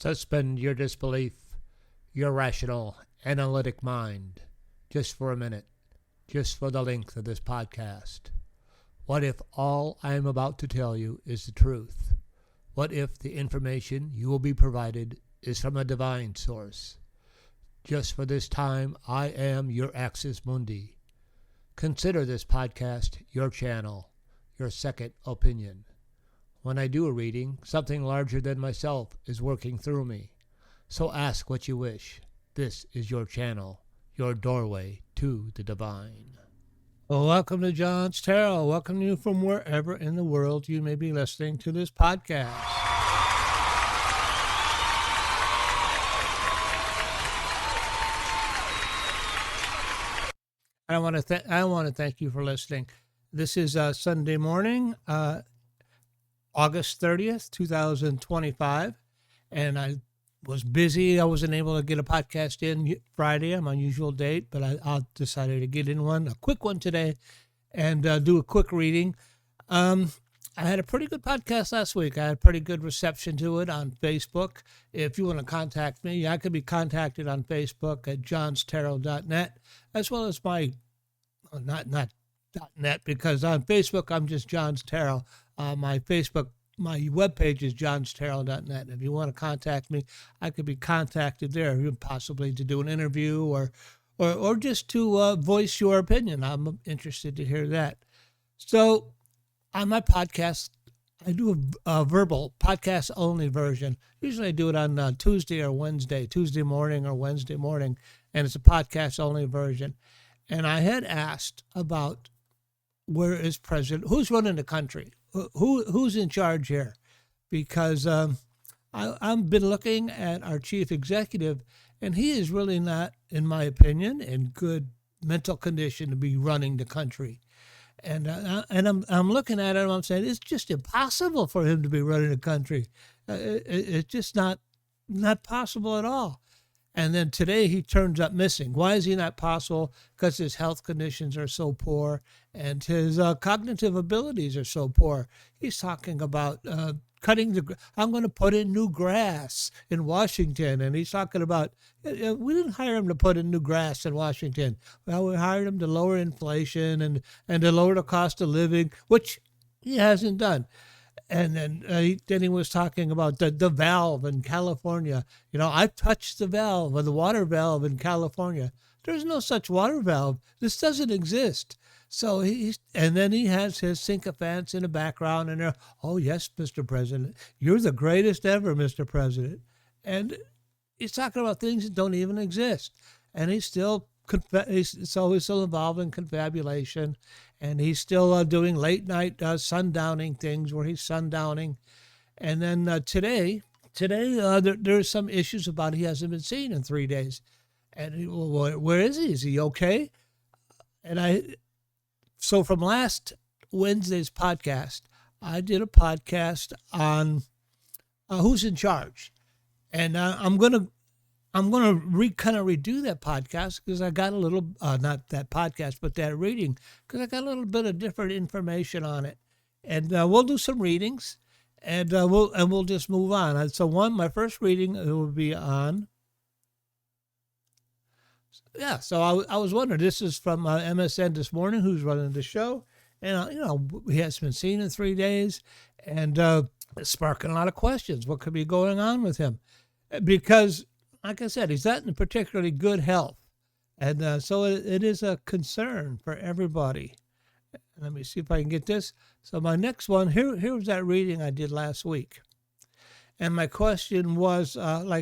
Suspend your disbelief, your rational, analytic mind, just for a minute, just for the length of this podcast. What if all I am about to tell you is the truth? What if the information you will be provided is from a divine source? Just for this time, I am your Axis Mundi. Consider this podcast your channel, your second opinion. When I do a reading, something larger than myself is working through me. So ask what you wish. This is your channel, your doorway to the divine. Well, welcome to John's Tarot. Welcome you from wherever in the world you may be listening to this podcast. I want to thank you for listening. This is Sunday morning, August 30th, 2025, and I was busy. I wasn't able to get a podcast in Friday on my usual date, but I decided to get in one, a quick one today, and do a quick reading. I had a pretty good podcast last week. I had a pretty good reception to it on Facebook. If you want to contact me, I could be contacted on Facebook at johnstarot.net, as well as my, not .net, because on Facebook I'm just John's Tarot. My webpage is johnstarot.net. If you want to contact me, I could be contacted there, possibly to do an interview or just to voice your opinion. I'm interested to hear that. So on my podcast, I do a verbal podcast only version. Usually I do it on Tuesday morning or Wednesday morning, and it's a podcast only version. And I had asked about where is president, who's running the country? Who's in charge here? Because I've been looking at our chief executive, and he is really not, in my opinion, in good mental condition to be running the country. And I'm looking at it, and I'm saying it's just impossible for him to be running the country. It's just not possible at all. And then today he turns up missing. Why is he not possible? Because his health conditions are so poor and his cognitive abilities are so poor. He's talking about I'm going to put in new grass in Washington. And he's talking about, we didn't hire him to put in new grass in Washington. Well, we hired him to lower inflation and to lower the cost of living, which he hasn't done. And then he was talking about the valve in California. You know, I touched the valve, or the water valve in California. There's no such water valve. This doesn't exist. So then he has his sycophants in the background, and they're, oh yes, Mr. President, you're the greatest ever, Mr. President. And he's talking about things that don't even exist. And he's still involved in confabulation, and he's still doing late night sundowning things where he's sundowning. And then today there's some issues about he hasn't been seen in 3 days. And where is he? Is he okay? And so from last Wednesday's podcast, I did a podcast on who's in charge, and I'm gonna kind of redo that podcast because I got a little, not that podcast, but that reading, because I got a little bit of different information on it. And we'll do some readings, and we'll just move on. And so my first reading will be on, so I was wondering, this is from MSN This Morning, who's running the show. And, he hasn't been seen in 3 days, and it's sparking a lot of questions. What could be going on with him? Because, like I said, he's not in particularly good health. And so it is a concern for everybody. Let me see if I can get this. So my next one, here was that reading I did last week. And my question was,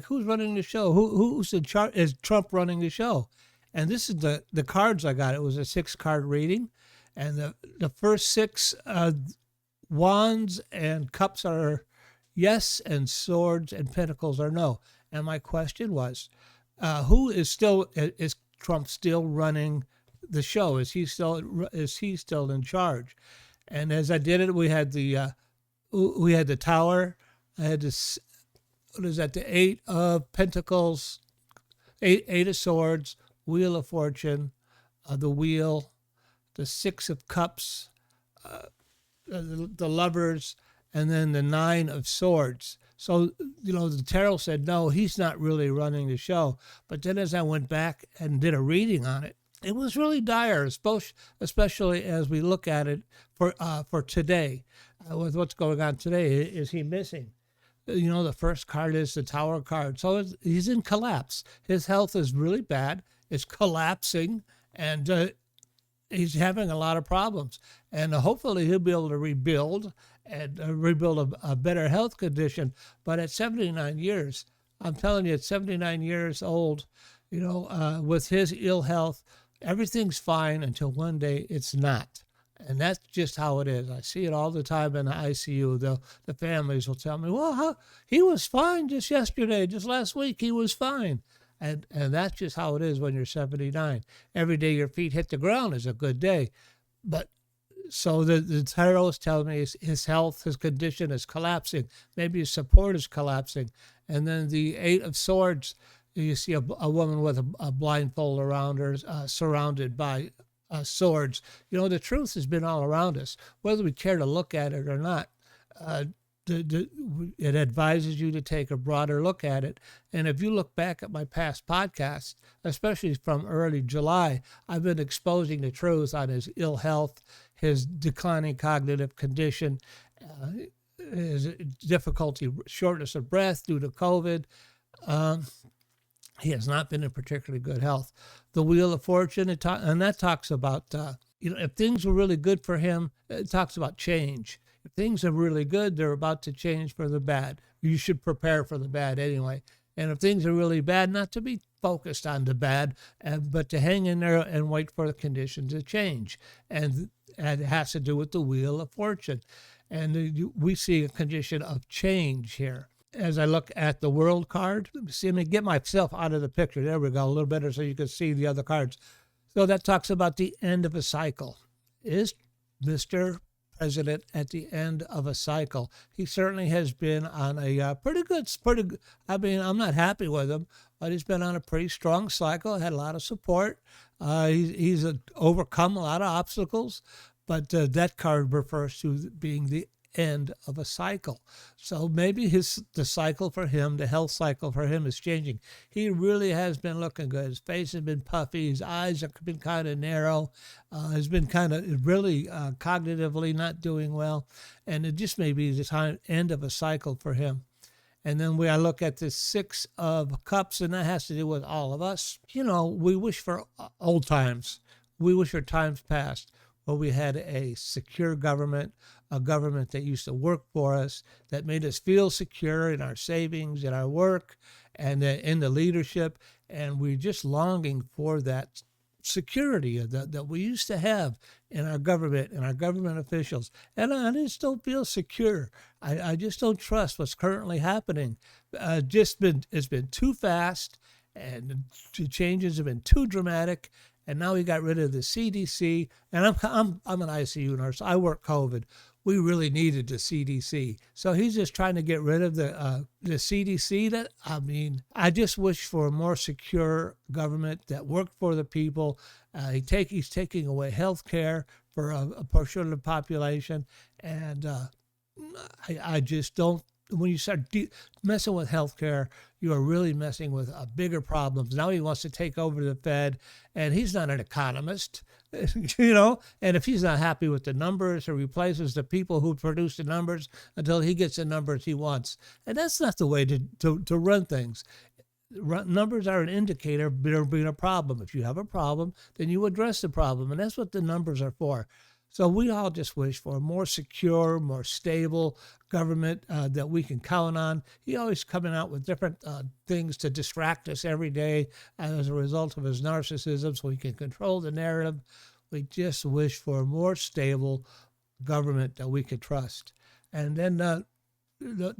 who's running the show? Who's in charge? Is Trump running the show? And this is the cards I got. It was a 6-card reading. And the first 6 wands and cups are yes, and swords and pentacles are no. And my question was, is Trump still running the show? Is he still in charge? And as I did it, we had the Tower. I had this. What is that? The 8 of Pentacles, 8 of Swords, Wheel of Fortune, the Wheel, the 6 of Cups, the Lovers, and then the 9 of Swords. So, the tarot said, no, he's not really running the show. But then as I went back and did a reading on it, it was really dire, especially as we look at it for today. With what's going on today, is he missing? The first card is the Tower card. So he's in collapse. His health is really bad. It's collapsing, and he's having a lot of problems. And hopefully he'll be able to rebuild and rebuild a better health condition. But at 79 years, I'm telling you, at 79 years old, with his ill health, everything's fine until one day it's not. And that's just how it is. I see it all the time in the ICU. The families will tell me, well, he was fine just yesterday, just last week, he was fine. And that's just how it is when you're 79. Every day your feet hit the ground is a good day. But so the tarot is telling me his health, his condition is collapsing. Maybe his support is collapsing. And then the Eight of Swords, you see a woman with a blindfold around her, surrounded by swords. The truth has been all around us, whether we care to look at it or not. It advises you to take a broader look at it. And if you look back at my past podcasts, especially from early July, I've been exposing the truth on his ill health, his declining cognitive condition, his difficulty, shortness of breath due to COVID. He has not been in particularly good health. The Wheel of Fortune, and that talks about, if things were really good for him, it talks about change. If things are really good, they're about to change for the bad. You should prepare for the bad anyway. And if things are really bad, not to be focused on the bad, but to hang in there and wait for the conditions to change. And it has to do with the Wheel of Fortune. And we see a condition of change here. As I look at the World card, let me get myself out of the picture. There we go, a little better so you can see the other cards. So that talks about the end of a cycle. Is Mr. President at the end of a cycle? He certainly has been on a pretty good, I mean, I'm not happy with him, but he's been on a pretty strong cycle, had a lot of support. He's overcome a lot of obstacles, but that card refers to being the end of a cycle. So maybe the cycle for him, the health cycle for him, is changing. He really has been looking good. His face has been puffy. His eyes have been kind of narrow. Has been kind of really cognitively not doing well. And it just may be the end of a cycle for him. And then I look at the Six of Cups, and that has to do with all of us. We wish for old times. We wish for times past where we had a secure government, a government that used to work for us, that made us feel secure in our savings, in our work, and in the leadership. And we're just longing for that security that we used to have in our government and our government officials. And I just don't feel secure. I just don't trust what's currently happening. It's been too fast, and the changes have been too dramatic. And now we got rid of the CDC, and I'm an ICU nurse. I work COVID. We really needed the CDC. So he's just trying to get rid of the CDC. I just wish for a more secure government that worked for the people. He's taking away health care for a portion of the population. And I just don't. When you start messing with healthcare, you are really messing with bigger problems. Now he wants to take over the Fed, and he's not an economist, And if he's not happy with the numbers, he replaces the people who produce the numbers until he gets the numbers he wants. And that's not the way to run things. Numbers are an indicator of there being a problem. If you have a problem, then you address the problem, and that's what the numbers are for. So we all just wish for a more secure, more stable government that we can count on. He always coming out with different things to distract us every day as a result of his narcissism, so he can control the narrative. We just wish for a more stable government that we could trust. And then what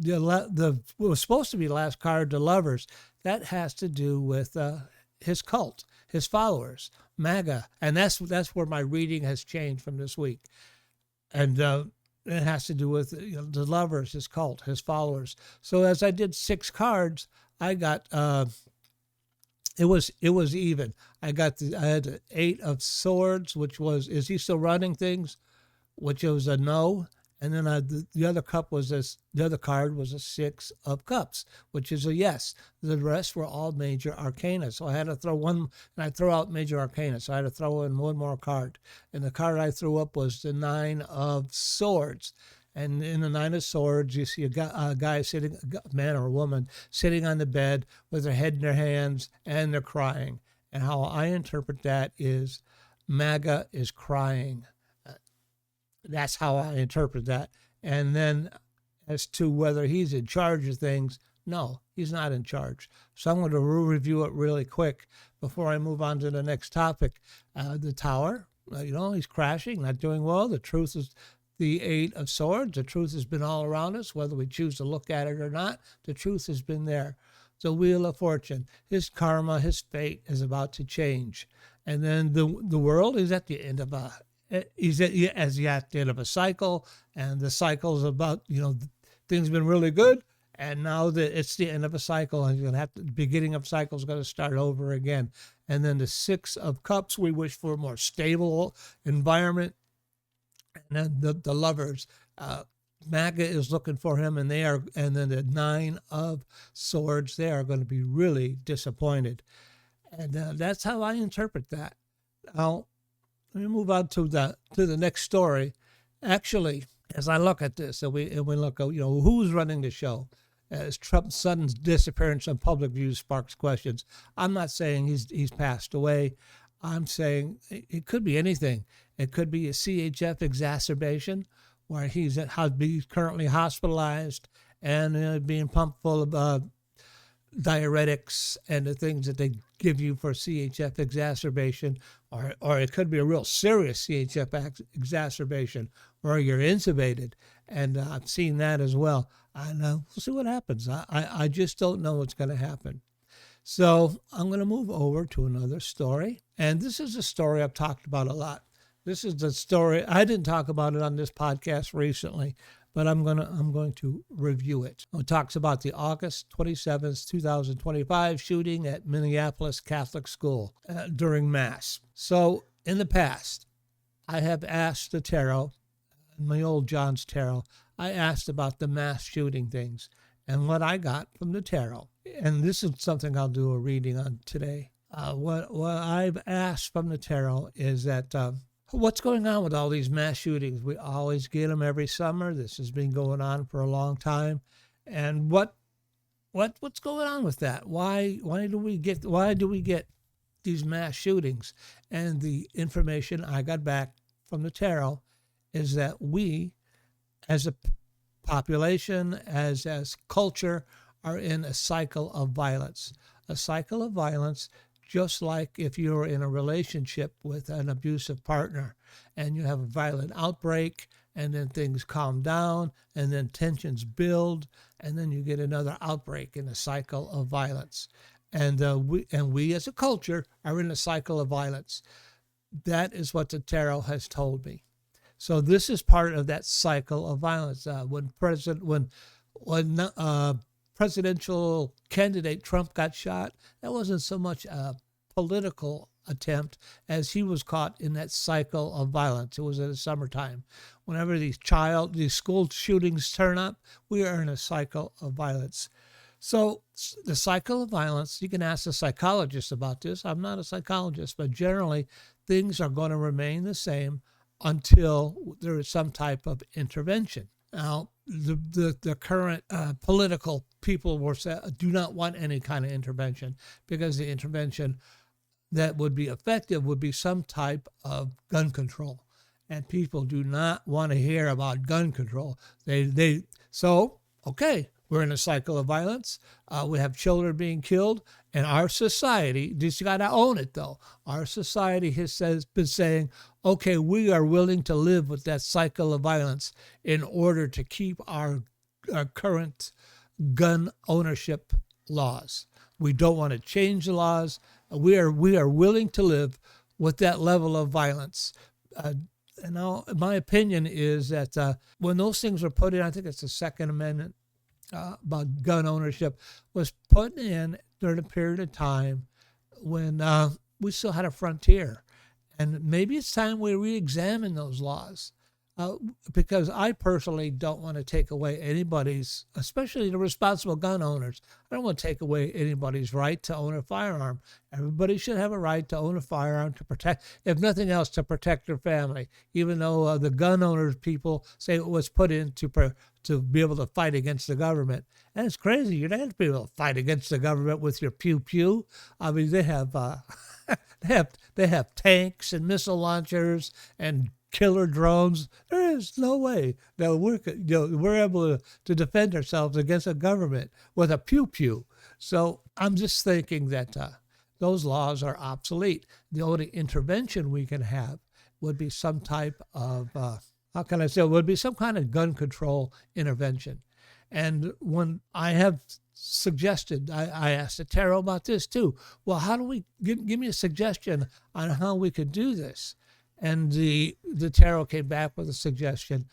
was supposed to be the last card, the Lovers, that has to do with his cult, his followers, MAGA, and that's where my reading has changed from this week, and it has to do with the Lovers, his cult, his followers. So as I did 6 cards, I got it was even. I had the 8 of Swords, which was, is he still running things, which was a no, And then the other cup was the other card was a 6 of cups, which is a yes. The rest were all major arcana. So I had to throw one, and I throw out major arcana. So I had to throw in one more card. And the card I threw up was the 9 of Swords. And in the 9 of Swords, you see a guy sitting, a man or a woman, sitting on the bed with their head in their hands, and they're crying. And how I interpret that is MAGA is crying. That's how I interpret that. And then as to whether he's in charge of things, no, he's not in charge. So I'm going to review it really quick before I move on to the next topic. The tower, he's crashing, not doing well. The truth is the 8 of Swords. The truth has been all around us, whether we choose to look at it or not. The truth has been there. The Wheel of Fortune, his karma, his fate is about to change. And then the world is at the end of the end of a cycle, and the cycle is about, things have been really good, and now it's the end of a cycle, and you're going to have the beginning of cycle is going to start over again. And then the 6 of Cups, we wish for a more stable environment. And then the Lovers, MAGA is looking for him, and then the 9 of Swords, they are going to be really disappointed. And that's how I interpret that. Now, let me move on to the next story. Actually, as I look at this, and we look at who's running the show, as Trump's sudden disappearance on public view sparks questions. I'm not saying he's passed away. I'm saying it could be anything. It could be a CHF exacerbation, where he's currently hospitalized and being pumped full of diuretics and the things that they give you for CHF exacerbation, or it could be a real serious CHF exacerbation where you're intubated, and I've seen that as well. And we'll see what happens. I just don't know what's going to happen. So I'm going to move over to another story, and this is a story I've talked about a lot. This is the story, I didn't talk about it on this podcast recently, but I'm going to review it. It talks about the August 27th, 2025 shooting at Minneapolis Catholic School during Mass. So in the past, I have asked the tarot, my old John's Tarot, I asked about the mass shooting things and what I got from the tarot. And this is something I'll do a reading on today. What I've asked from the tarot is that what's going on with all these mass shootings? We always get them every summer. This has been going on for a long time. And what's going on with that? Why do we get these mass shootings? And the information I got back from the tarot is that we, as a population, as culture, are in a cycle of violence. A cycle of violence, just like if you're in a relationship with an abusive partner and you have a violent outbreak, and then things calm down, and then tensions build, and then you get another outbreak in a cycle of violence. And we as a culture are in a cycle of violence. That is what the tarot has told me. So this is part of that cycle of violence. When presidential candidate Trump got shot, that wasn't so much a political attempt as he was caught in that cycle of violence. It was in the summertime. Whenever these school shootings turn up, we are in a cycle of violence. So the cycle of violence, you can ask a psychologist about this. I'm not a psychologist, but generally things are going to remain the same until there is some type of intervention. Now, the current political people do not want any kind of intervention, because the intervention that would be effective would be some type of gun control. And people do not want to hear about gun control. Okay, we're in a cycle of violence. We have children being killed. And our society, just got to own it though. Our society has been saying, okay, we are willing to live with that cycle of violence in order to keep our current gun ownership laws. We don't want to change the laws. We are willing to live with that level of violence. And now, my opinion is that when those things were put in, I think it's the Second Amendment about gun ownership, was put in during a period of time when we still had a frontier. And maybe it's time we re-examine those laws. uh, because I personally don't want to take away anybody's, especially the responsible gun owners. I don't want to take away anybody's right to own a firearm. Everybody should have a right to own a firearm to protect, if nothing else, to protect their family. Even though the gun owners people say it was put in to be able to fight against the government. And it's crazy. You don't have to be able to fight against the government with your pew pew. I mean, they have they have tanks and missile launchers and killer drones. There is no way that we're able to defend ourselves against a government with a pew pew. So I'm just thinking that those laws are obsolete. The only intervention we can have would be some type of how can I say, it would be some kind of gun control intervention. And when I have suggested, I asked the tarot about this too. Well, how do we give me a suggestion on how we could do this? And the tarot came back with a suggestion.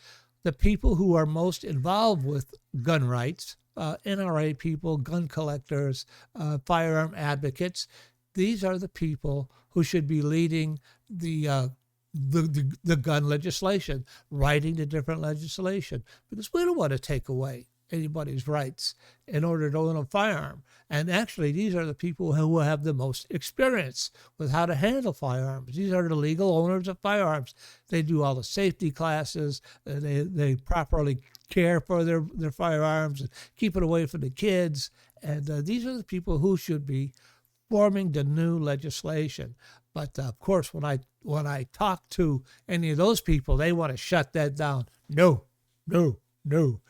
The people who are most involved with gun rights, NRA people, gun collectors, firearm advocates, these are the people who should be leading the gun legislation, writing the different legislation, because we don't want to take away anybody's rights in order to own a firearm. And actually, these are the people who have the most experience with how to handle firearms. These are the legal owners of firearms. They do all the safety classes. They properly care for their firearms and keep it away from the kids. And these are the people who should be forming the new legislation. But of course, when I talk to any of those people, they want to shut that down. No, no, no.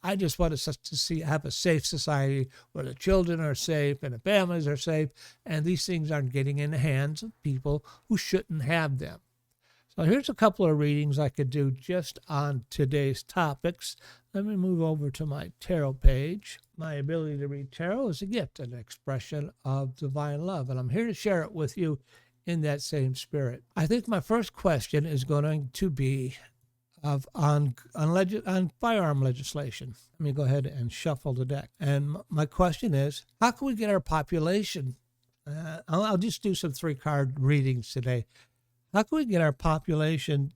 I just want us to have a safe society where the children are safe and the families are safe, and these things aren't getting in the hands of people who shouldn't have them. So here's a couple of readings I could do just on today's topics. Let me move over to my tarot page. My ability to read tarot is a gift, an expression of divine love, and I'm here to share it with you in that same spirit. I think my first question is going to be on firearm legislation. Let me go ahead and shuffle the deck. And my question is, how can we get our population, I'll just do some 3-card readings today. How can we get our population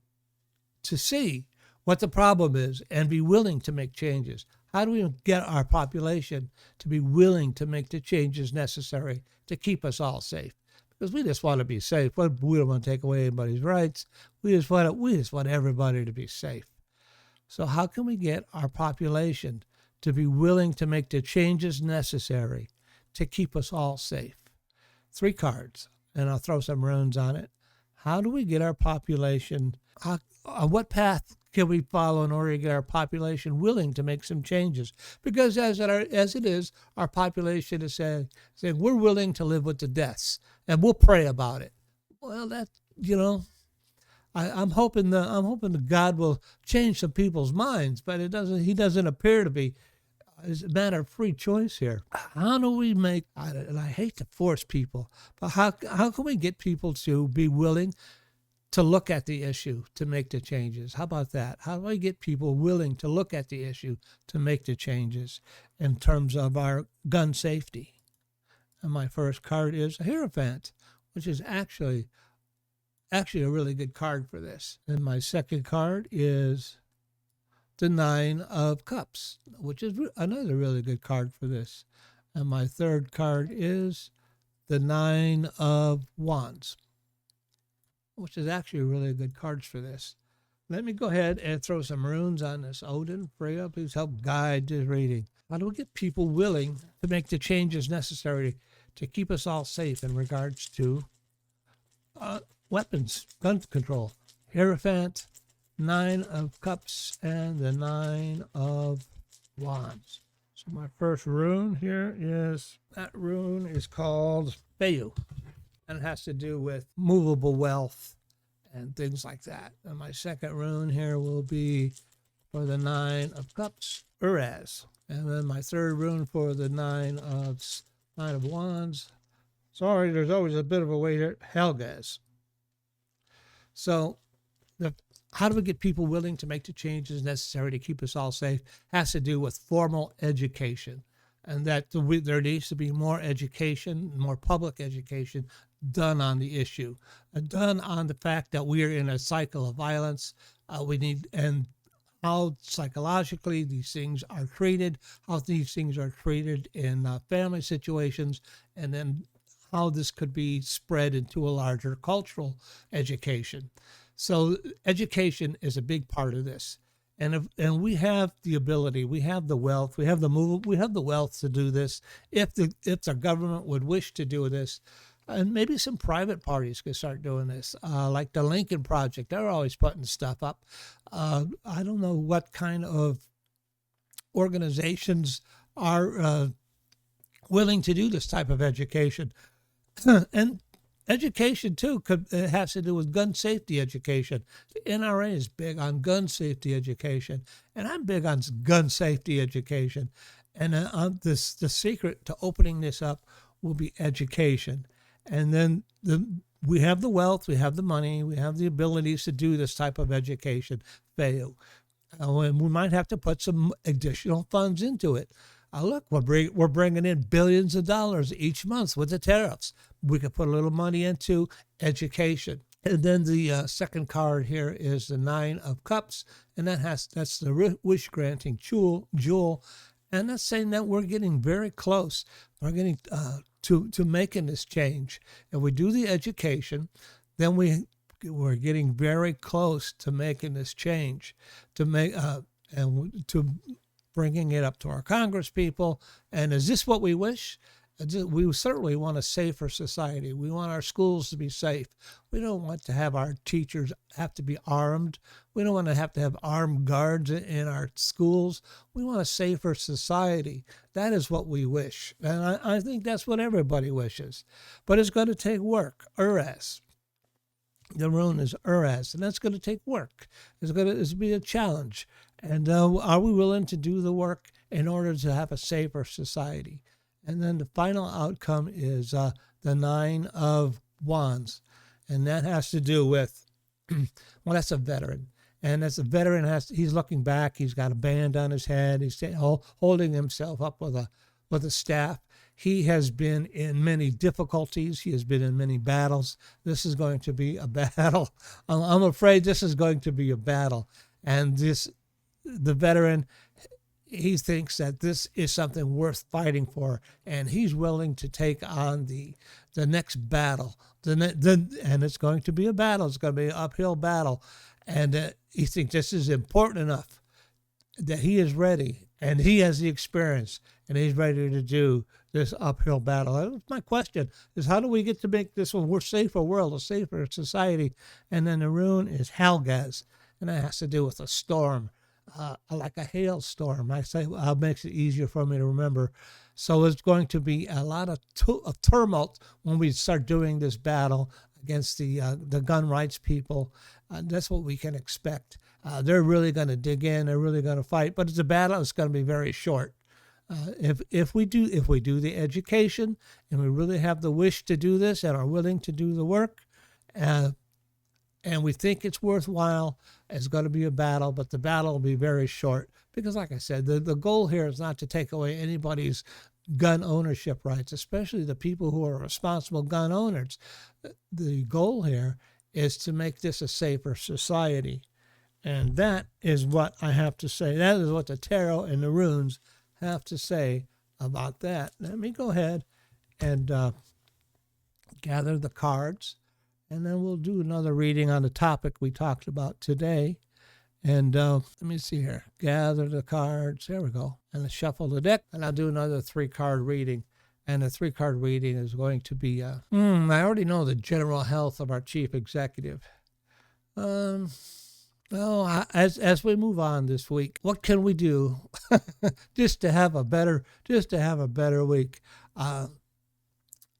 to see what the problem is and be willing to make changes? How do we get our population to be willing to make the changes necessary to keep us all safe? Because we just want to be safe. We don't want to take away anybody's rights. We just want everybody to be safe. So how can we get our population to be willing to make the changes necessary to keep us all safe? 3 cards, and I'll throw some runes on it. How do we get our population, what path can we follow in order to get our population willing to make some changes? Because as it is, our population is saying we're willing to live with the deaths, and we'll pray about it. Well, that, I'm hoping that God will change some people's minds, but he doesn't appear to be. It's a matter of free choice here. How do we make, and I hate to force people, but how can we get people to be willing to look at the issue to make the changes? How about that? How do we get people willing to look at the issue to make the changes in terms of our gun safety? And my first card is a Hierophant, which is actually a really good card for this. And my second card is the 9 of Cups, which is another really good card for this. And my third card is the 9 of Wands, which is actually really good cards for this. Let me go ahead and throw some runes on this. Odin, Freya, please help guide this reading. How do we get people willing to make the changes necessary to keep us all safe in regards to weapons, gun control? Hierophant, 9 of Cups, and the 9 of Wands. So my first rune here that rune is called Bayu, and it has to do with movable wealth and things like that. And my second rune here will be for the 9 of Cups, Uraz. And then my third rune for the 9 of Wands. Sorry, there's always a bit of a wait here, Helgaz. So how do we get people willing to make the changes necessary to keep us all safe? Has to do with formal education, and that there needs to be more education, more public education done on the issue, done on the fact that we are in a cycle of violence. We need, and how psychologically these things are treated, how these things are treated in family situations, and then how this could be spread into a larger cultural education. So education is a big part of this. And we have the ability, we have the wealth, we have the wealth to do this if the government would wish to do this. And maybe some private parties could start doing this, like the Lincoln Project. They're always putting stuff up. I don't know what kind of organizations are willing to do this type of education. And education too it has to do with gun safety education. The NRA is big on gun safety education, and I'm big on gun safety education. And the secret to opening this up will be education. And then we have the wealth, we have the money, we have the abilities to do this type of education. And we might have to put some additional funds into it. Look, we're bringing in billions of dollars each month with the tariffs. We could put a little money into education. And then the second card here is the Nine of Cups, and that's the wish granting jewel, and that's saying that we're getting very close. We're getting to making this change. If we do the education, then we're getting very close to making this change, and to bringing it up to our Congress people. And is this what we wish? We certainly want a safer society. We want our schools to be safe. We don't want to have our teachers have to be armed. We don't want to have armed guards in our schools. We want a safer society. That is what we wish. And I think that's what everybody wishes. But it's going to take work. Uras. The rune is Uras, and that's going to take work. It's going to be a challenge. And are we willing to do the work in order to have a safer society? And then the final outcome is the Nine of Wands. And that has to do with, well, that's a veteran. And as a veteran, he's looking back. He's got a band on his head. He's holding himself up with a staff. He has been in many difficulties. He has been in many battles. This is going to be a battle. I'm afraid this is going to be a battle. And the veteran, he thinks that this is something worth fighting for, and he's willing to take on the next battle. And it's going to be a battle. It's going to be an uphill battle. And he thinks this is important enough that he is ready, and he has the experience, and he's ready to do this uphill battle. My question is, how do we get to make this a safer world, a safer society? And then the rune is Helgaz, and that has to do with a storm. Like a hailstorm. I say makes it easier for me to remember. So it's going to be a lot of tumult when we start doing this battle against the gun rights people. That's what we can expect. They're really going to dig in. They're really going to fight. But it's a battle. It's going to be very short. If we do the education, and we really have the wish to do this and are willing to do the work, and we think it's worthwhile, it's going to be a battle, but the battle will be very short. Because like I said, the goal here is not to take away anybody's gun ownership rights, especially the people who are responsible gun owners. The goal here is to make this a safer society. And that is what I have to say. That is what the tarot and the runes have to say about that. Let me go ahead and gather the cards. And then we'll do another reading on the topic we talked about today. And let me see here. Gather the cards. There we go. And shuffle the deck. And I'll do another 3-card reading. And the 3-card reading is going to be, I already know the general health of our chief executive. Well, as we move on this week, what can we do just to have a better week?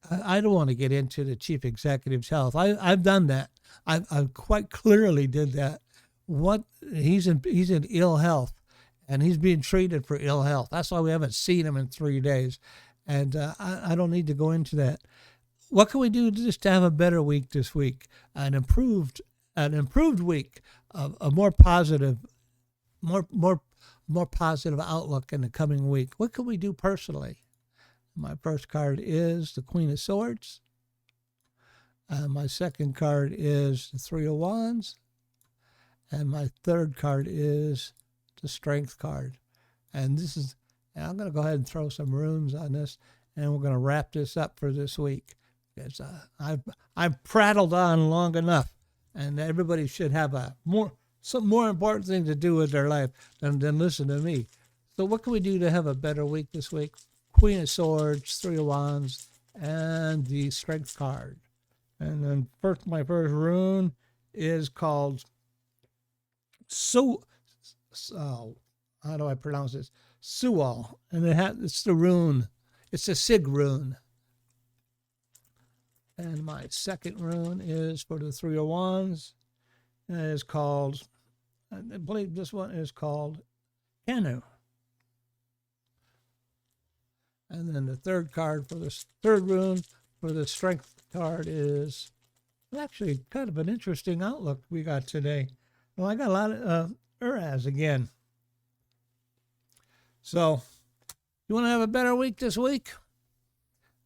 I don't want to get into the chief executive's health. I've done that. I quite clearly did that. He's in ill health, and he's being treated for ill health. That's why we haven't seen him in 3 days, and I don't need to go into that. What can we do just to have a better week this week? An improved week, a more positive outlook in the coming week. What can we do personally? My first card is the Queen of Swords. My second card is the Three of Wands. And my third card is the Strength card. And I'm going to go ahead and throw some runes on this, and we're going to wrap this up for this week. Because I've prattled on long enough, and everybody should have some more important thing to do with their life than listen to me. So what can we do to have a better week this week? Queen of Swords, Three of Wands, and the Strength card. And then my first rune is called how do I pronounce this? Sual. And it's the rune. It's a Sig rune. And my second rune is for the Three of Wands. And it is called, I believe this one is called Canu. And then the third card for the third rune for the Strength card is actually kind of an interesting outlook we got today. Well, I got a lot of Uraz again. So, you want to have a better week this week?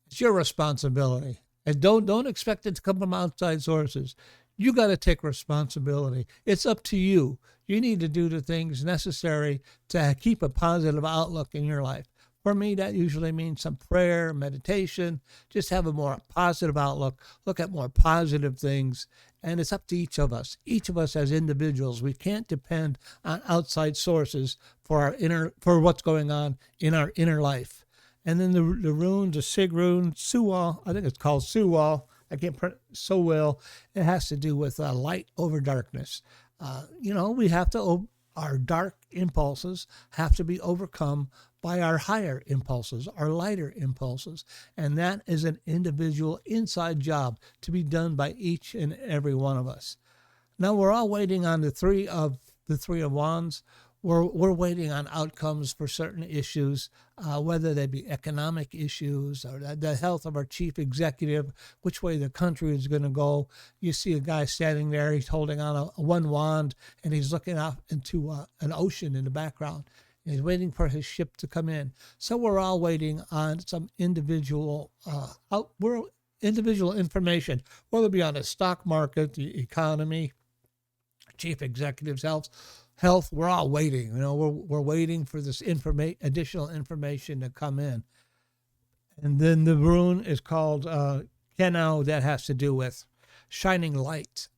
It's your responsibility. And don't expect it to come from outside sources. You got to take responsibility. It's up to you. You need to do the things necessary to keep a positive outlook in your life. For me, that usually means some prayer, meditation, just have a more positive outlook, look at more positive things, and it's up to each of us. Each of us as individuals, we can't depend on outside sources for what's going on in our inner life. And then the rune, the Sig rune, Sual, I think it's called Sual. I can't pronounce so well. It has to do with light over darkness. We have to, our dark impulses have to be overcome by our higher impulses, our lighter impulses. And that is an individual inside job to be done by each and every one of us. Now we're all waiting on the Three of Wands. We're waiting on outcomes for certain issues, whether they be economic issues or the health of our chief executive, which way the country is going to go. You see a guy standing there, he's holding on a one wand, and he's looking out into an ocean in the background. And he's waiting for his ship to come in. So we're all waiting on some individual information, whether it be on the stock market, the economy, chief executive's health. We're all waiting. We're waiting for this additional information to come in. And then the rune is called Kenau. That has to do with shining light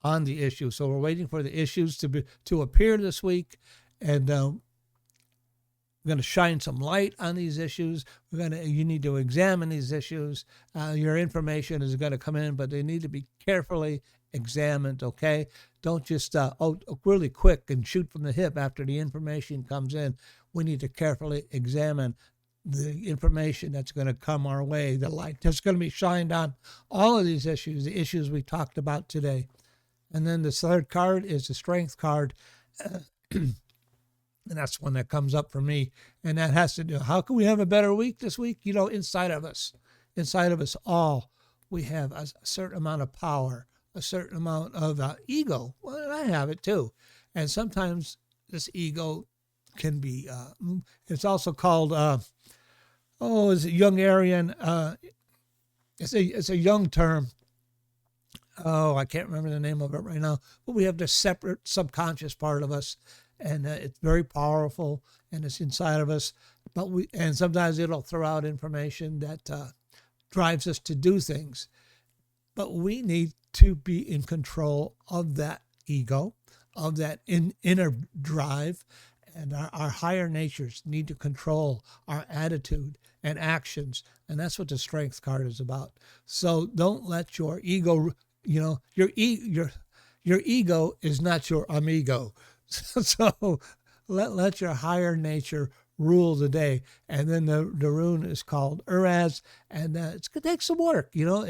on the issue. So we're waiting for the issues to appear this week, and we're going to shine some light on these issues. You need to examine these issues. Your information is going to come in, but they need to be carefully examined, okay? Don't just really quick and shoot from the hip after the information comes in. We need to carefully examine the information that's going to come our way, the light that's going to be shined on all of these issues, the issues we talked about today. And then the third card is the Strength card. And that's one that comes up for me. And that has to do, how can we have a better week this week? Inside of us all, we have a certain amount of power, a certain amount of ego. Well, I have it too. And sometimes this ego can be, it's also called, it's a Jungian, it's a Jung term. I can't remember the name of it right now, but we have this separate subconscious part of us, and it's very powerful, and it's inside of us. And sometimes it'll throw out information that drives us to do things. But we need to be in control of that ego, of that inner drive, and our higher natures need to control our attitude and actions, and that's what the Strength card is about. So don't let your ego, your ego is not your amigo. So let your higher nature rule the day. And then the rune is called Uraz, and it's going to take some work. You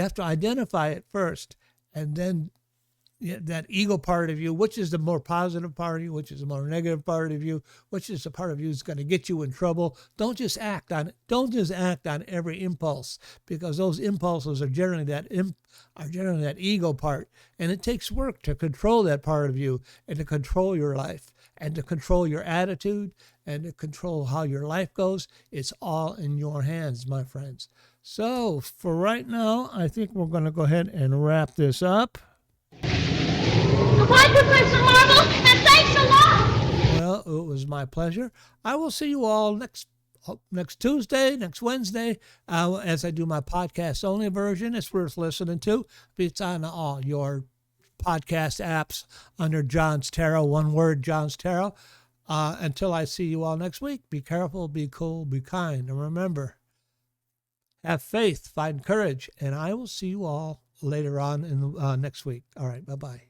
have to identify it first, and then that ego part of you, which is the more positive part of you, which is the more negative part of you, which is the part of you that's going to get you in trouble. Don't just act on it. Don't just act on every impulse, because those impulses are generally that ego part, and it takes work to control that part of you and to control your life and to control your attitude and to control how your life goes. It's all in your hands, my friends. So for right now, I think we're going to go ahead and wrap this up. Goodbye, Professor Marvel, and thanks a lot. Well, it was my pleasure. I will see you all next Tuesday, next Wednesday, as I do my podcast only version. It's worth listening to. It's on all your podcast apps under John's Tarot, one word, John's Tarot. Until I see you all next week, be careful, be cool, be kind, and remember, have faith, find courage, and I will see you all later on in next week. All right, bye-bye.